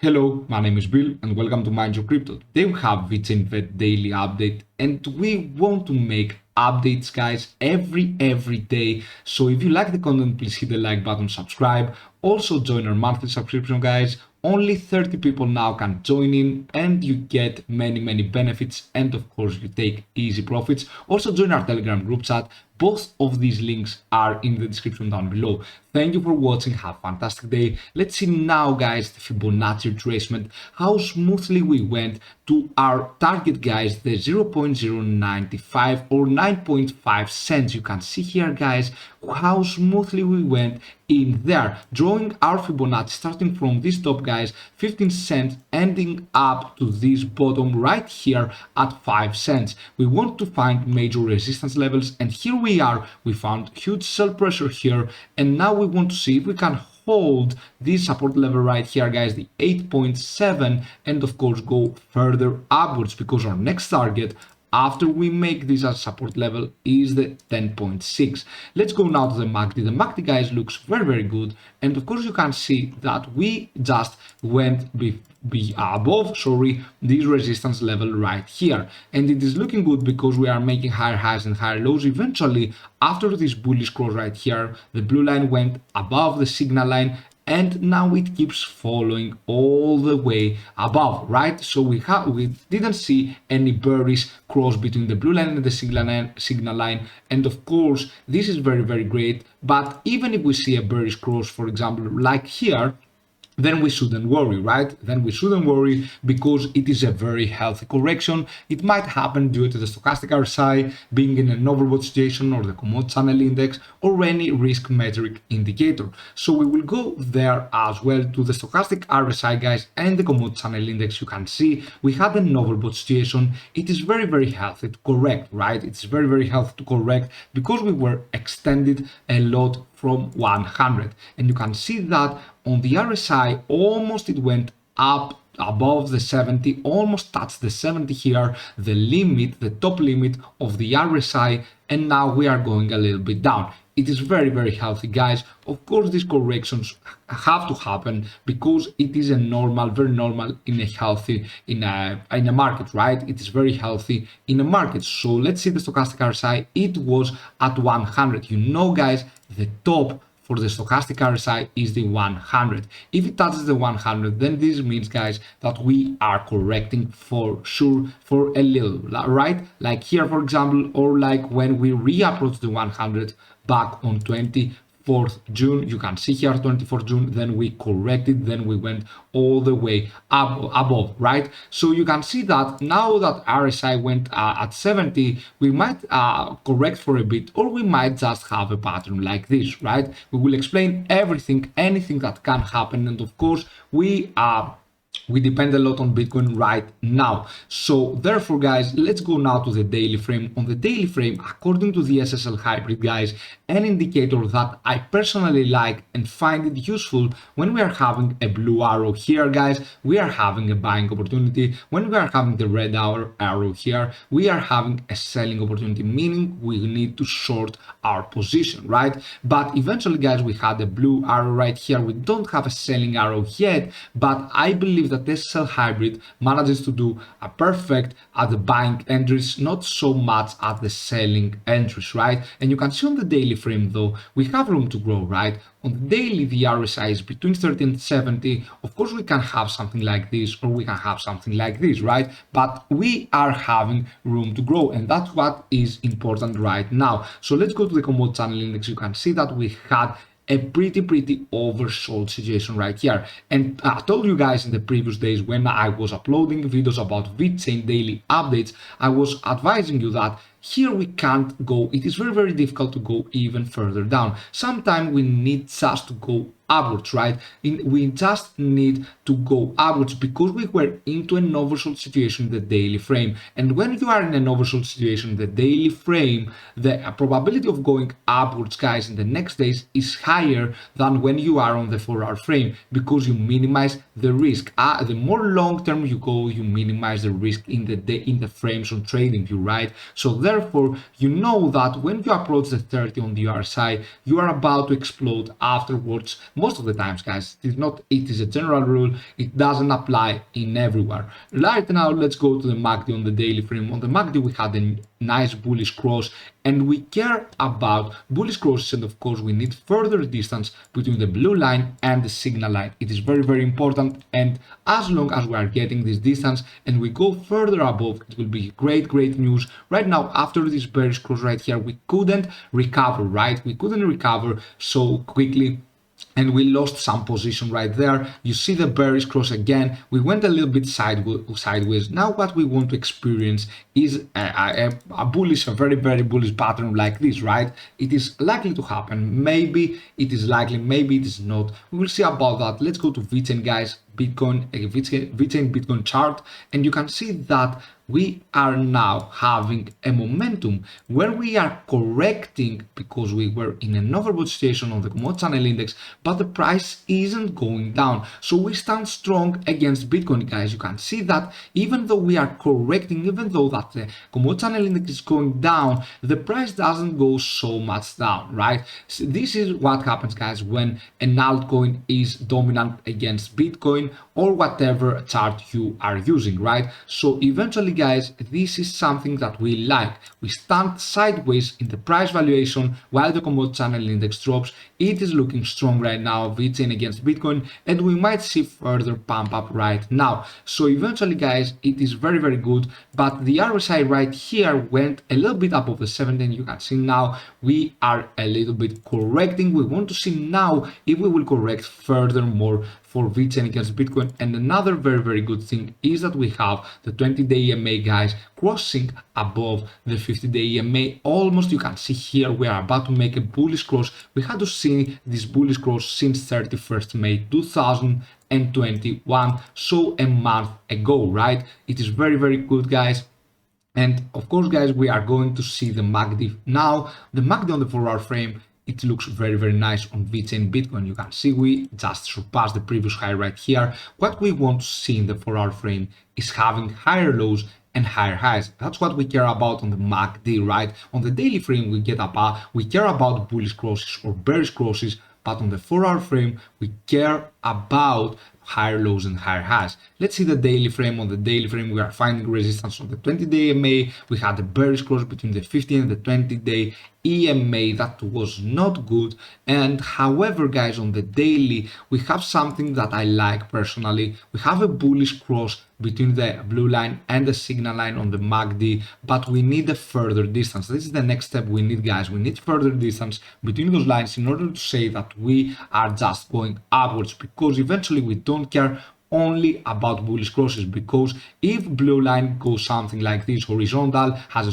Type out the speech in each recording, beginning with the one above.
Hello, my name is Bill and welcome to MindYourCrypto. Today we have VECHAIN daily update and we want to make updates, guys, every day. So if you like the content, please hit the like button, subscribe. Also join our monthly subscription, guys. Only 30 people now can join in and you get many benefits, and of course you take easy profits. Also join our Telegram group chat. Both of these links are in the description down below. Thank you for watching. Have a fantastic day. Let's see now, guys, the Fibonacci retracement, how smoothly we went to our target, guys, the 0.095 or 9.5 cents. You can see here, guys, how smoothly we went in there, drawing our Fibonacci starting from this top, guys, 15 cents, ending up to this bottom right here at 5 cents. We want to find major resistance levels, and here we are. We found huge sell pressure here, and now we want to see if we can hold this support level right here, guys, the 8.7, and of course go further upwards, because our next target after we make this as support level is the 10.6. Let's go now to the MACD. The MACD, guys, looks very good, and of course you can see that we just went above this resistance level right here, and it is looking good because we are making higher highs and higher lows. Eventually, after this bullish cross right here, the blue line went above the signal line, and now it keeps following all the way above, right? So we didn't see any bearish cross between the blue line and the signal line, and of course this is very great. But even if we see a bearish cross, for example, like here, then we shouldn't worry, right? Then we shouldn't worry because it is a very healthy correction. It might happen due to the stochastic RSI being in an overbought situation, or the commodity channel index, or any risk metric indicator. So we will go there as well to the stochastic RSI, guys, and the commodity channel index. You can see we had an overbought situation. It is very healthy to correct, right? It's very healthy to correct because we were extended a lot from 100, and you can see that on the RSI almost it went up above the 70, almost touched the 70 here, the limit, the top limit of the RSI, and now we are going a little bit down. It is very healthy, guys. Of course these corrections have to happen because it is a very normal in a healthy in a market, right? It is very healthy in a market. So let's see the stochastic RSI. It was at 100. You know, guys, the top for the stochastic RSI is the 100. If it touches the 100, then this means, guys, that we are correcting for sure for a little, right? Like here, for example, or like when we reapproach the 100 back on 24th June, you can see here 24th June, then we corrected, then we went all the way up above, right? So you can see that now that RSI went at 70, we might correct for a bit, or we might just have a pattern like this, right? We will explain anything that can happen, and of course we depend a lot on Bitcoin right now. So therefore, guys, let's go now to the daily frame. On the daily frame, according to the SSL HYBRID, guys, an indicator that I personally like and find it useful when we are having a blue arrow here, guys, we are having a buying opportunity. When we are having the red arrow here, we are having a selling opportunity, meaning we need to short our position, right? But eventually, guys, we had a blue arrow right here. We don't have a selling arrow yet, but I believe that SSL HYBRID manages to do a perfect at the buying entries, not so much at the selling entries, right? And you can see on the daily frame, though, we have room to grow, right? On the daily, the RSI is between 30 and 70. Of course, we can have something like this, or we can have something like this, right? But we are having room to grow, and that's what is important right now. So let's go to the commodity channel index. You can see that we had a pretty oversold situation right here, and I told you guys in the previous days when I was uploading videos about VECHAIN daily updates, I was advising you that here we can't go. It is very difficult to go even further down. Sometimes we need just to go upwards, right? We just need to go upwards because we were into an oversold situation in the daily frame. And when you are in an oversold situation in the daily frame, the probability of going upwards, guys, in the next days is higher than when you are on the 4-hour frame, because you minimize the risk. The more long term you go, you minimize the risk in the frames on trading you, right? So therefore you know that when you approach the 30 on the RSI, you are about to explode afterwards. Most of the times, guys, it is a general rule, it doesn't apply in everywhere. Right now, let's go to the MACD on the daily frame. On the MACD, we had a nice bullish cross, and we care about bullish crosses, and of course we need further distance between the blue line and the signal line. It is very, very important, and as long as we are getting this distance and we go further above, it will be great news. Right now, after this bearish cross right here, we couldn't recover, right? We couldn't recover so quickly, and we lost some position right there. You see the bearish cross again. We went a little bit sideways. Now what we want to experience is a very, very bullish pattern like this, right? It is likely to happen. Maybe it is likely, maybe it is not. We will see about that. Let's go to VECHAIN, guys. VECHAIN Bitcoin chart, and you can see that we are now having a momentum where we are correcting because we were in an overbought situation on the commodity channel index, but the price isn't going down. So we stand strong against Bitcoin, guys. You can see that even though we are correcting, even though that the commodity channel index is going down, the price doesn't go so much down, right? So this is what happens, guys, when an altcoin is dominant against Bitcoin or whatever chart you are using, right? So eventually, guys, this is something that we like. We stand sideways in the price valuation while the commodity channel index drops. It is looking strong right now, VECHAIN against Bitcoin, and we might see further pump up right now. So eventually, guys, it is very, very good, but the RSI right here went a little bit above the 70, and you can see now we are a little bit correcting. We want to see now if we will correct furthermore for VECHAIN against Bitcoin. And another very, very good thing is that we have the 20-day EMA, guys, crossing above the 50-day EMA. Almost, you can see here, we are about to make a bullish cross. We had to see this bullish cross since 31st May 2021, so a month ago, right? It is very, very good, guys. And of course, guys, we are going to see the MACD now. The MACD on the 4-hour frame, it looks very, very nice on VECHAIN Bitcoin. You can see we just surpassed the previous high right here. What we want to see in the 4-hour frame is having higher lows and higher highs. That's what we care about on the MACD, right? On the daily frame, we care about bullish crosses or bearish crosses, but on the 4-hour frame, we care about higher lows and higher highs. Let's see the daily frame. On the daily frame, we are finding resistance on the 20-day EMA. We had a bearish cross between the 50 and the 20-day EMA that was not good. And however, guys, on the daily, we have something that I like personally. We have a bullish cross between the blue line and the signal line on the MACD, but we need a further distance. This is the next step we need, guys. We need further distance between those lines in order to say that we are just going upwards, because eventually we don't care only about bullish crosses, because if blue line goes something like this, horizontal, has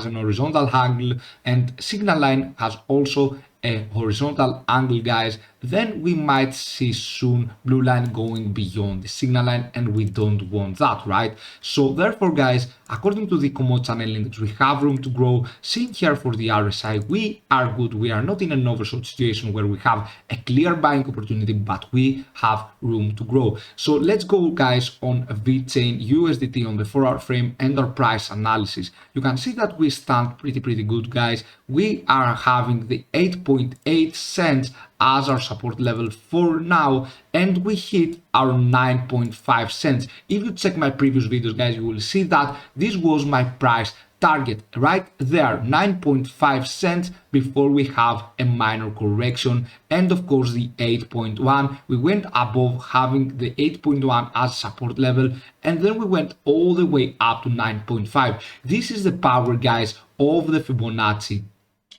an horizontal angle, and signal line has also a horizontal angle, guys, then we might see soon blue line going beyond the signal line, and we don't want that, right? So therefore, guys, according to the commodity channel index, we have room to grow. Same here for the RSI, we are good. We are not in an overshot situation where we have a clear buying opportunity, but we have room to grow. So let's go, guys, on VECHAIN USDT on the 4-hour frame and our price analysis. You can see that we stand pretty good, guys. We are having the 8.8 cents as our support level for now, and we hit our 9.5 cents. If you check my previous videos, guys, you will see that this was my price target right there, 9.5 cents, before we have a minor correction. And of course the 8.1, we went above having the 8.1 as support level, and then we went all the way up to 9.5. This is the power, guys, of the Fibonacci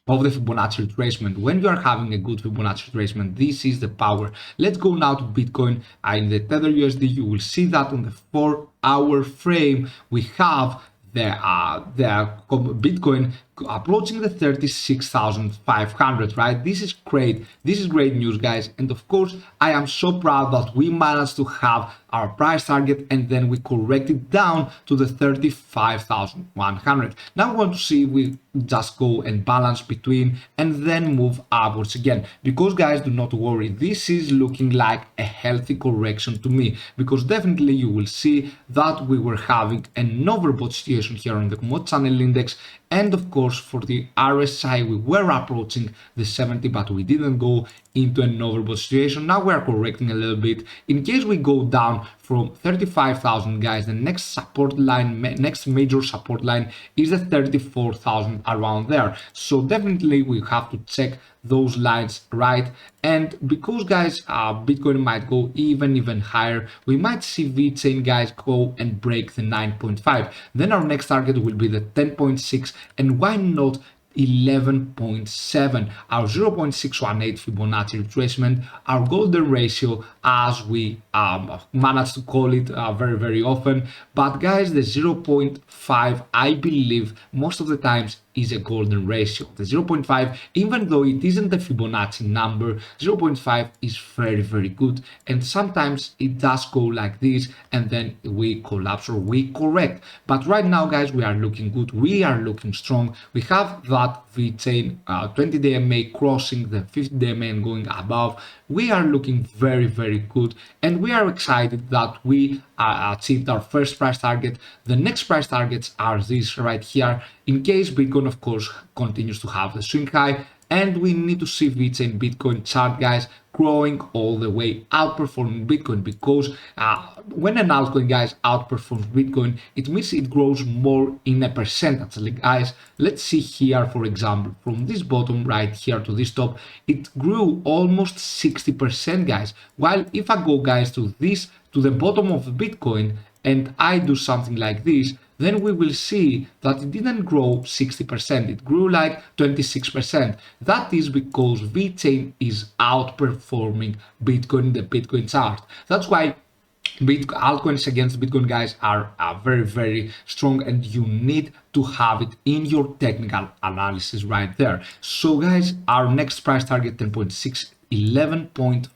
retracement. When you are having a good Fibonacci retracement, this is the power. Let's go now to Bitcoin. In the Tether USD, you will see that on the 4-hour frame, we have the Bitcoin approaching the 36,500, right? This is great. This is great news, guys. And of course, I am so proud that we managed to have our price target, and then we corrected down to the 35,100. Now I want to see if we just go and balance between and then move upwards again, because, guys, do not worry, this is looking like a healthy correction to me, because definitely you will see that we were having an overbought situation here on the commodity channel index, And of course, for the RSI, we were approaching the 70, but we didn't go into an overbought situation. Now we are correcting a little bit. In case we go down from 35,000, guys, the next support line, next major support line is the 34,000, around there. So definitely we have to check those lines, right? And because, guys, Bitcoin might go even higher, we might see VECHAIN, guys, go and break the 9.5. Then our next target will be the 10.6, and why not 11.7, our 0.618 Fibonacci retracement, our golden ratio, as we manage to call it very often. But guys, the 0.5, I believe most of the times is a golden ratio. The 0.5, even though it isn't the Fibonacci number, 0.5 is very good, and sometimes it does go like this and then we collapse or we correct. But right now, guys, we are looking good, we are looking strong. We have that VECHAIN 20-day MA crossing the 50-day MA and going above. We are looking very good, and we are excited that we achieved our first price target. The next price targets are these right here, in case Bitcoin, of course, continues to have the swing high, and we need to see VECHAIN Bitcoin chart, guys, growing all the way, outperforming Bitcoin, because when an altcoin, guys, outperforms Bitcoin, it means it grows more in a percentage. Guys, let's see here, for example, from this bottom right here to this top, it grew almost 60%, guys. While if I go, guys, to the bottom of Bitcoin, and I do something like this, then we will see that it didn't grow 60%, it grew like 26%. That is because VECHAIN is outperforming Bitcoin in the Bitcoin chart. That's why altcoins against Bitcoin, guys, are very strong, and you need to have it in your technical analysis right there. So, guys, our next price target 10.6, 11.5.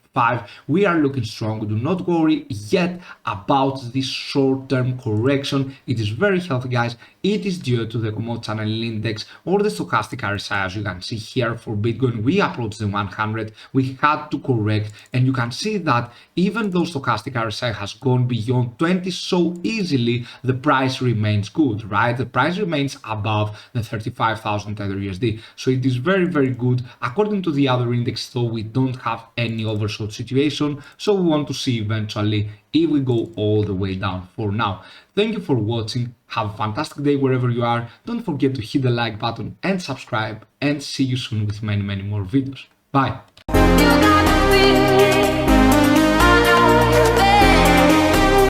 We are looking strong. Do not worry yet about this short-term correction. It is very healthy, guys. It is due to the commodity channel index or the stochastic RSI. As you can see here, for Bitcoin, we approached the 100. We had to correct, and you can see that even though stochastic RSI has gone beyond 20 so easily, the price remains good, right? The price remains above the 35,000 Tether USD. So it is very good. According to the other index, though, we don't have any oversold situation, so we want to see eventually if we go all the way down. For now, thank you for watching. Have a fantastic day wherever you are. Don't forget to hit the like button and subscribe, and see you soon with many more videos. Bye.